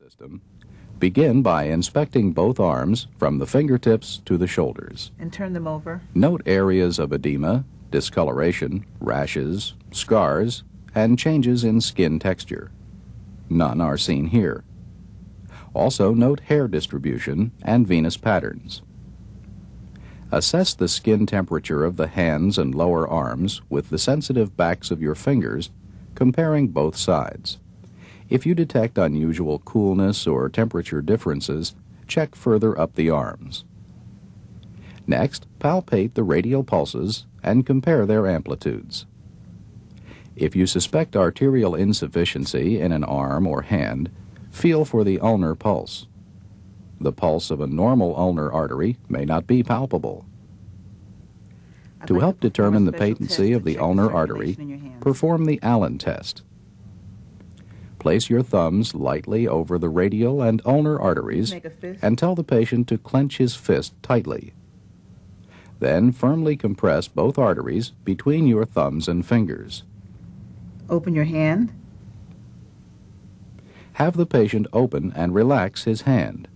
System. Begin by inspecting both arms from the fingertips to the shoulders. And turn them over. Note areas of edema, discoloration, rashes, scars, and changes in skin texture. None are seen here. Also note hair distribution and venous patterns. Assess the skin temperature of the hands and lower arms with the sensitive backs of your fingers, comparing both sides. If you detect unusual coolness or temperature differences, check further up the arms. Next, palpate the radial pulses and compare their amplitudes. If you suspect arterial insufficiency in an arm or hand, feel for the ulnar pulse. The pulse of a normal ulnar artery may not be palpable. To help determine the patency of the ulnar artery, perform the Allen test. Place your thumbs lightly over the radial and ulnar arteries and tell the patient to clench his fist tightly. Then firmly compress both arteries between your thumbs and fingers. Open your hand. Have the patient open and relax his hand.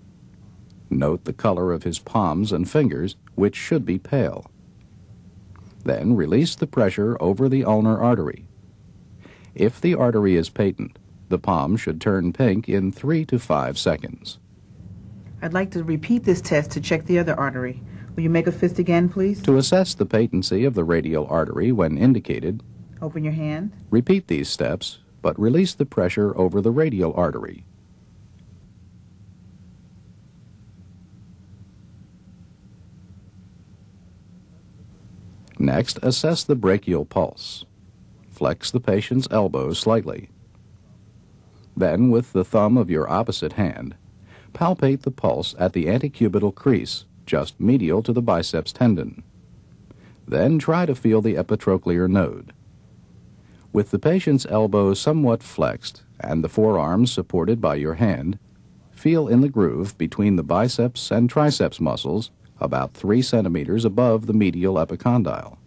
Note the color of his palms and fingers, which should be pale. Then release the pressure over the ulnar artery. If the artery is patent, the palm should turn pink in 3 to 5 seconds. I'd like to repeat this test to check the other artery. Will you make a fist again, please? To assess the patency of the radial artery when indicated, open your hand. Repeat these steps, but release the pressure over the radial artery. Next, assess the brachial pulse. Flex the patient's elbows slightly. Then, with the thumb of your opposite hand, palpate the pulse at the antecubital crease, just medial to the biceps tendon. Then try to feel the epitrochlear node. With the patient's elbow somewhat flexed and the forearms supported by your hand, feel in the groove between the biceps and triceps muscles about 3 centimeters above the medial epicondyle.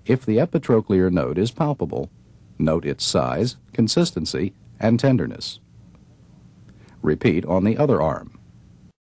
If the epitrochlear node is palpable, note its size, consistency, and tenderness. Repeat on the other arm.